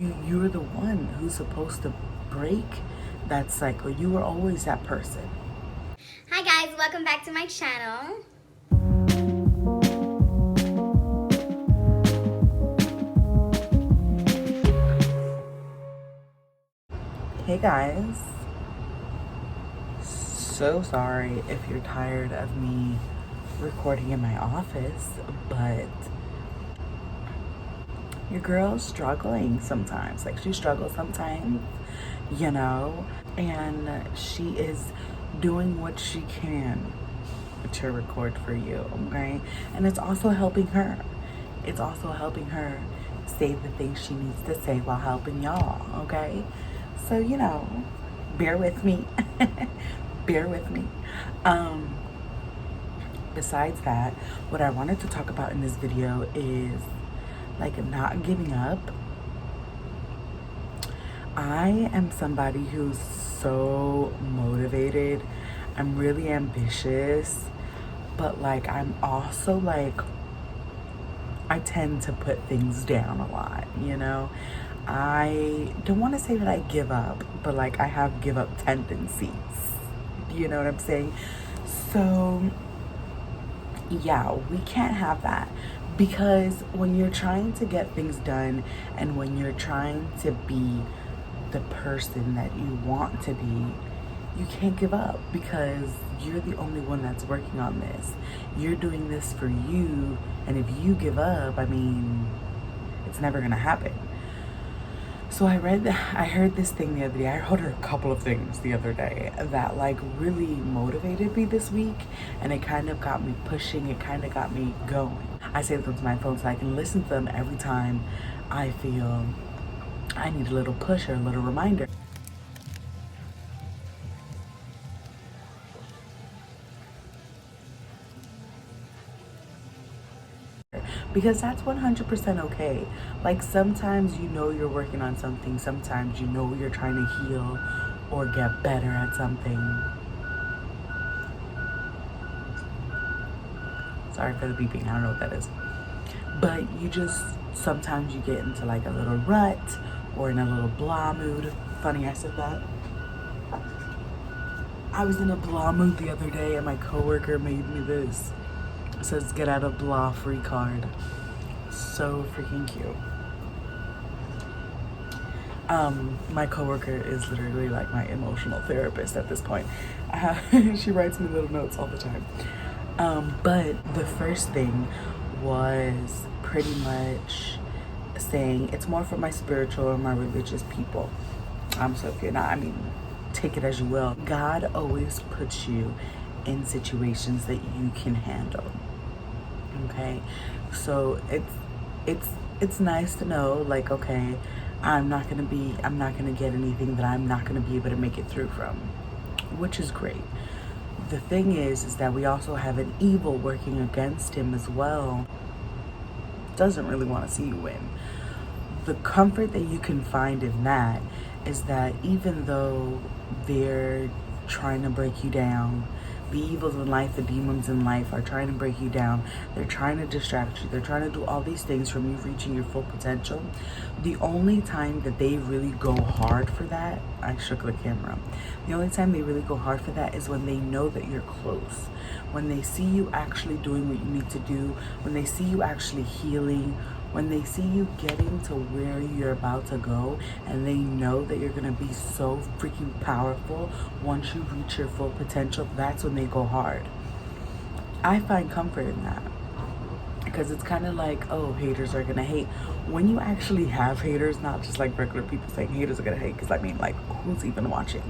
You're the one who's supposed to break that cycle. You were always that person. Hi guys, welcome back to my channel. Hey guys. So sorry if you're tired of me recording in my office, but your girl's struggling sometimes. Like, she struggles sometimes, you know, and she is doing what she can to record for you, okay? And it's also helping her. It's also helping her say the things she needs to say while helping y'all, okay? So, you know, bear with me. Bear with me. Besides that, what I wanted to talk about in this video is like not giving up. I am somebody who's so motivated. I'm really ambitious, but like I'm also like, I tend to put things down a lot, you know? I don't want to say that I give up, but like I have give up tendencies. You know what I'm saying? So yeah, we can't have that, because when you're trying to get things done and when you're trying to be the person that you want to be, you can't give up, because you're the only one that's working on this. You're doing this for you, and if you give up, I mean, it's never gonna happen. So I heard this thing the other day. I heard a couple of things the other day that like really motivated me this week, and it kind of got me pushing. It kind of got me going. I save them to my phone so I can listen to them every time I feel I need a little push or a little reminder. Because that's 100% okay. Like, sometimes you know you're working on something, sometimes you know you're trying to heal or get better at something. Sorry for the beeping, I don't know what that is. But you just, sometimes you get into like a little rut or in a little blah mood. Funny I said that. I was in a blah mood the other day and my coworker made me this. It says get out of blah free card. So freaking cute. My coworker is literally like my emotional therapist at this point. She writes me little notes all the time. But the first thing was pretty much saying it's more for my spiritual and my religious people. So if you're not, I mean, take it as you will. God always puts you in situations that you can handle. Okay, so it's nice to know, like, okay, I'm not gonna get anything that I'm not gonna be able to make it through from, which is great. The thing is that we also have an evil working against him as well. Doesn't really want to see you win. The comfort that you can find in that is that even though they're trying to break you down, the evils in life, the demons in life are trying to break you down. They're trying to distract you. They're trying to do all these things from you reaching your full potential. The only time that they really go hard for that, I shook the camera. The only time they really go hard for that is when they know that you're close. When they see you actually doing what you need to do, when they see you actually healing, when they see you getting to where you're about to go, and they know that you're gonna be so freaking powerful once you reach your full potential, that's when they go hard. I find comfort in that, because it's kind of like, oh, haters are gonna hate. When you actually have haters, not just like regular people saying haters are gonna hate, because I mean, like, who's even watching?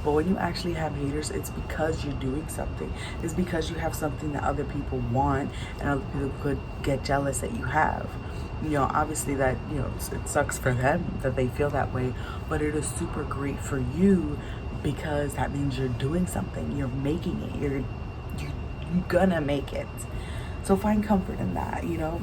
But when you actually have haters, it's because you're doing something. It's because you have something that other people want and other people could get jealous that you have. You know, obviously that, you know, it sucks for them that they feel that way, but it is super great for you, because that means you're doing something, you're making it, you're gonna make it. So find comfort in that, you know.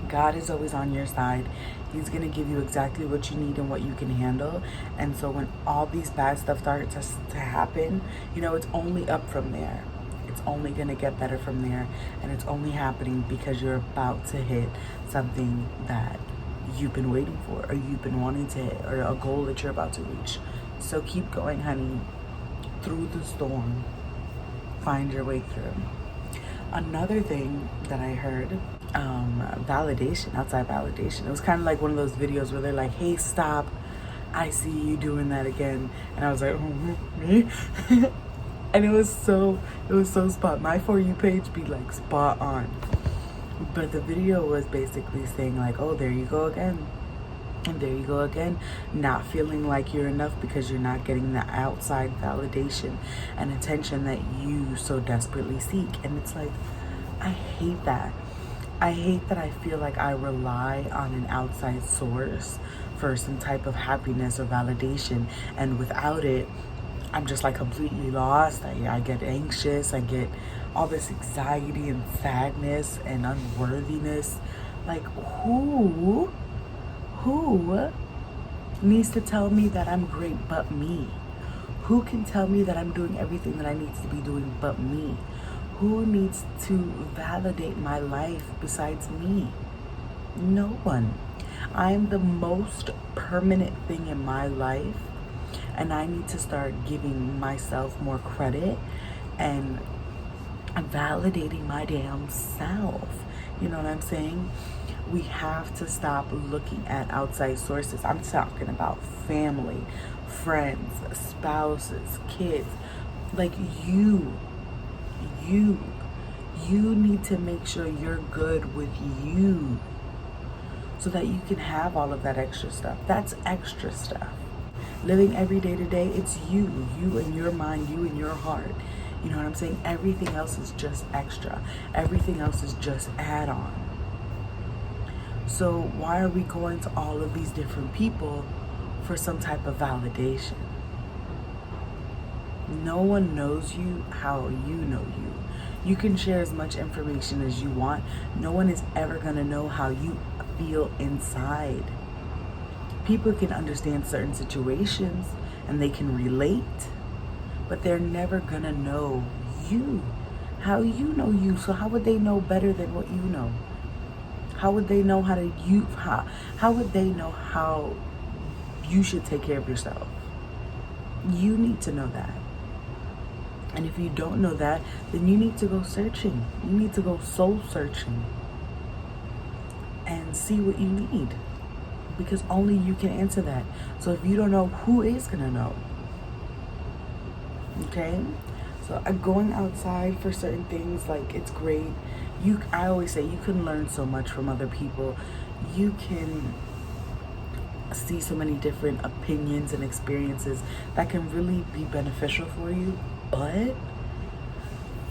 God is always on your side. He's gonna give you exactly what you need and what you can handle. And so when all these bad stuff starts to happen, you know, it's only up from there. It's only gonna get better from there, and it's only happening because you're about to hit something that you've been waiting for, or you've been wanting to hit, or a goal that you're about to reach. So keep going, honey. Through the storm, find your way through. Another thing that I heard, validation, outside validation. It was kind of like one of those videos where they're like, hey, stop, I see you doing that again. And I was like, me? And it was so spot. My For You page be like spot on. But the video was basically saying like, oh, there you go again. And there you go again, not feeling like you're enough because you're not getting the outside validation and attention that you so desperately seek. And it's like, I hate that. I hate that I feel like I rely on an outside source for some type of happiness or validation. And without it, I'm just like completely lost. I get anxious. I get all this anxiety and sadness and unworthiness. Like, who needs to tell me that I'm great but me? Who can tell me that I'm doing everything that I need to be doing but me? Who needs to validate my life besides me? No one. I am the most permanent thing in my life, and I need to start giving myself more credit and validating my damn self. You know what I'm saying? We have to stop looking at outside sources. I'm talking about family, friends, spouses, kids. Like you need to make sure you're good with you so that you can have all of that extra stuff. That's extra stuff. Living every day to day, it's you and your mind, you and your heart. You know what I'm saying? Everything else is just extra. Everything else is just add-on. So why are we going to all of these different people for some type of validation? No one knows you how you know you. You can share as much information as you want. No one is ever going to know how you feel inside. People can understand certain situations and they can relate, but they're never going to know you, how you know you. So how would they know better than what you know? How would they know how would they know how you should take care of yourself? You need to know that. And if you don't know that, then you need to go searching. You need to go soul searching and see what you need, because only you can answer that. So if you don't know, who is gonna know? Okay? So going outside for certain things, like, it's great. I always say you can learn so much from other people. You can see so many different opinions and experiences that can really be beneficial for you. But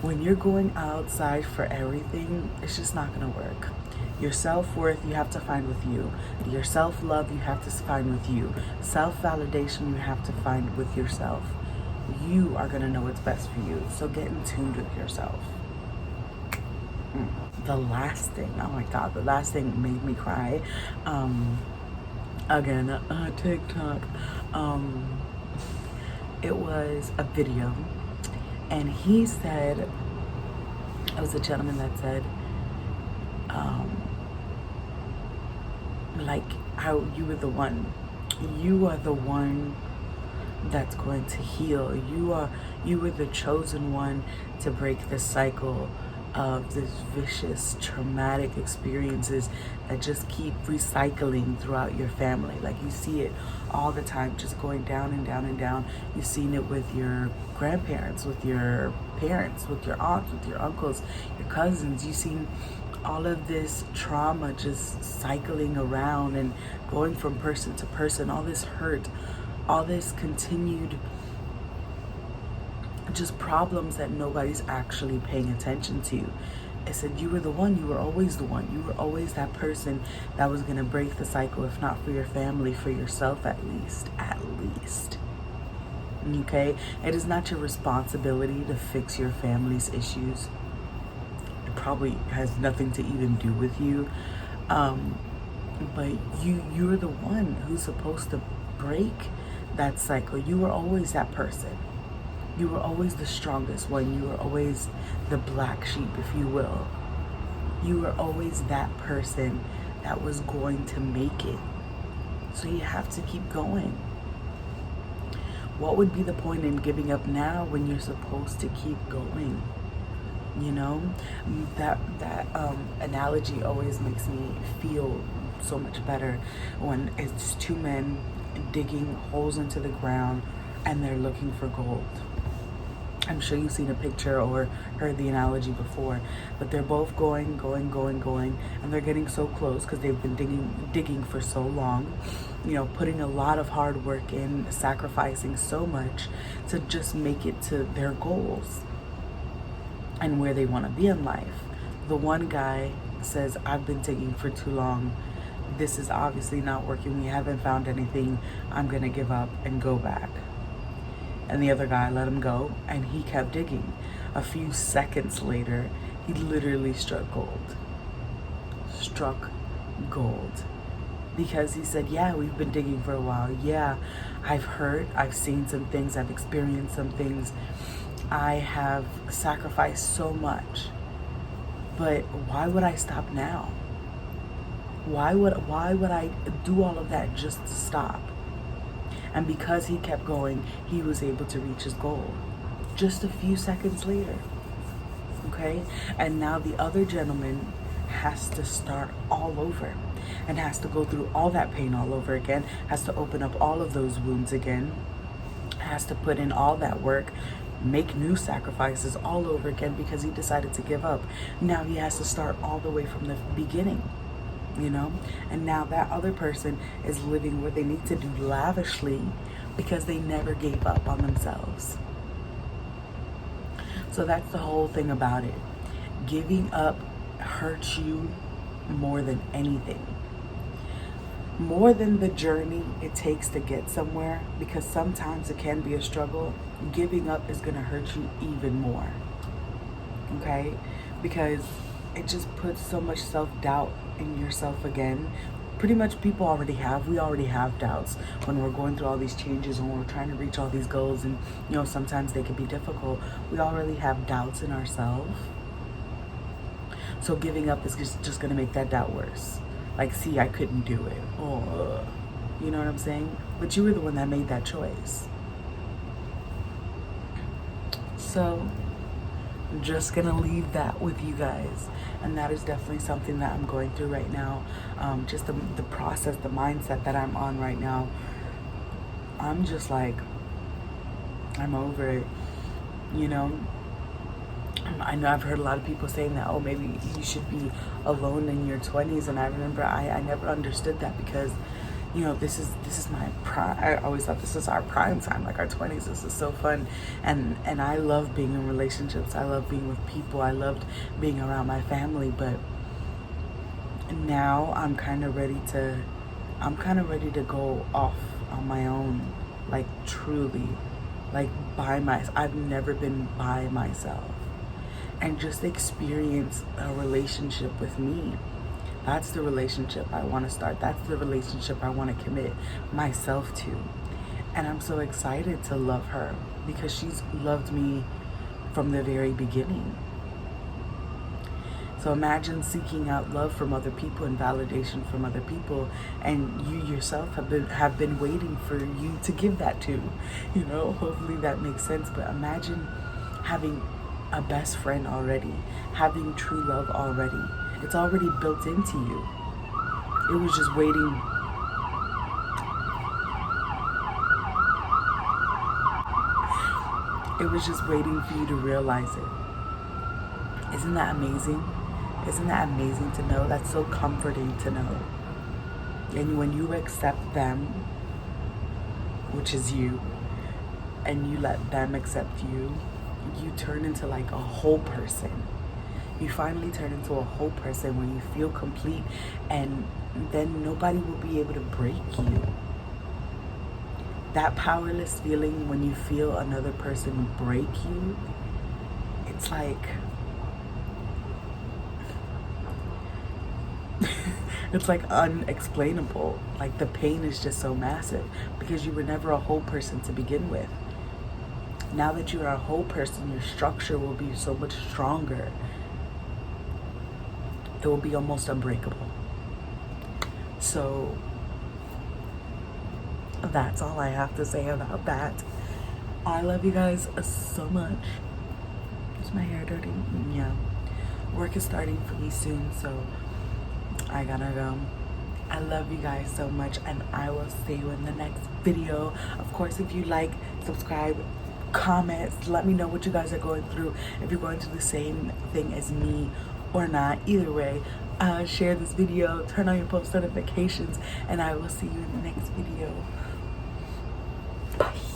when you're going outside for everything, it's just not gonna work. Your self-worth you have to find with you. Your self-love you have to find with you. Self-validation you have to find with yourself. You are gonna know what's best for you. So get in tune with yourself. The last thing, oh my God, the last thing made me cry. Again, TikTok. It was a video, and he said, it was a gentleman that said, like, how you were the one that's going to heal. You were the chosen one to break the cycle of this vicious traumatic experiences that just keep recycling throughout your family. Like, you see it all the time, just going down and down and down. You've seen it with your grandparents, with your parents, with your aunts, with your uncles, your cousins. You've seen all of this trauma just cycling around and going from person to person, all this hurt, all this continued just problems that nobody's actually paying attention to. I said, you were the one. You were always the one. You were always that person that was going to break the cycle, if not for your family, for yourself at least. Okay? It is not your responsibility to fix your family's issues. It probably has nothing to even do with you. But you're the one who's supposed to break that cycle. You were always that person. You were always the strongest one. You were always the black sheep, if you will. You were always that person that was going to make it. So you have to keep going. What would be the point in giving up now when you're supposed to keep going? You know, that analogy always makes me feel so much better when it's two men digging holes into the ground and they're looking for gold. I'm sure you've seen a picture or heard the analogy before, but they're both going, and they're getting so close because they've been digging for so long, you know, putting a lot of hard work in, sacrificing so much to just make it to their goals and where they want to be in life. The one guy says, I've been digging for too long. This is obviously not working. We haven't found anything. I'm going to give up and go back. And the other guy let him go, and he kept digging. A few seconds later, he literally struck gold. Struck gold. Because he said, yeah, we've been digging for a while. Yeah, I've heard, I've seen some things, I've experienced some things. I have sacrificed so much. But why would I stop now? Why would I do all of that just to stop? And because he kept going, he was able to reach his goal just a few seconds later. Okay? And now the other gentleman has to start all over and has to go through all that pain all over again, has to open up all of those wounds again, has to put in all that work, make new sacrifices all over again because he decided to give up. Now he has to start all the way from the beginning. You know, and now that other person is living where they need to do lavishly because they never gave up on themselves. So that's the whole thing about it. Giving up hurts you more than anything. More than the journey it takes to get somewhere, because sometimes it can be a struggle. Giving up is going to hurt you even more. Okay? Because it just puts so much self-doubt in yourself again. Pretty much we already have doubts when we're going through all these changes, when we're trying to reach all these goals, and you know, sometimes they can be difficult. We already have doubts in ourselves. So giving up is just going to make that doubt worse. Like, see, I couldn't do it. Oh, you know what I'm saying? But you were the one that made that choice. So I'm just gonna leave that with you guys, and that is definitely something that I'm going through right now. Just the process, the mindset that I'm on right now. I'm just like, I'm over it, you know. I know I've heard a lot of people saying that, oh, maybe you should be alone in your 20s, and I remember I never understood that, because you know, this is my prime. I always thought this is our prime time, like our 20s. This is so fun, and I love being in relationships. I love being with people. I loved being around my family, but now I'm kind of ready to go off on my own, like truly, like I've never been by myself, and just experience a relationship with me. That's the relationship I want to start. That's the relationship I want to commit myself to. And I'm so excited to love her, because she's loved me from the very beginning. So imagine seeking out love from other people and validation from other people, and you yourself have been waiting for you to give that to. You know, hopefully that makes sense. But imagine having a best friend already, having true love already. It's already built into you. It was just waiting. It was just waiting for you to realize it. Isn't that amazing? Isn't that amazing to know? That's so comforting to know. And when you accept them, which is you, and you let them accept you, you turn into like a whole person. You finally turn into a whole person where you feel complete, and then nobody will be able to break you. That powerless feeling when you feel another person break you, it's like, it's like unexplainable. Like the pain is just so massive, because you were never a whole person to begin with. Now that you are a whole person, your structure will be so much stronger. It will be almost unbreakable. So that's all I have to say about that. I love you guys so much. Is my hair dirty? Yeah. Work is starting for me soon, so I gotta go. I love you guys so much, and I will see you in the next video. Of course, if you like, subscribe, comments, let me know what you guys are going through, if you're going through the same thing as me or not. Either way, share this video, turn on your post notifications, and I will see you in the next video. Bye.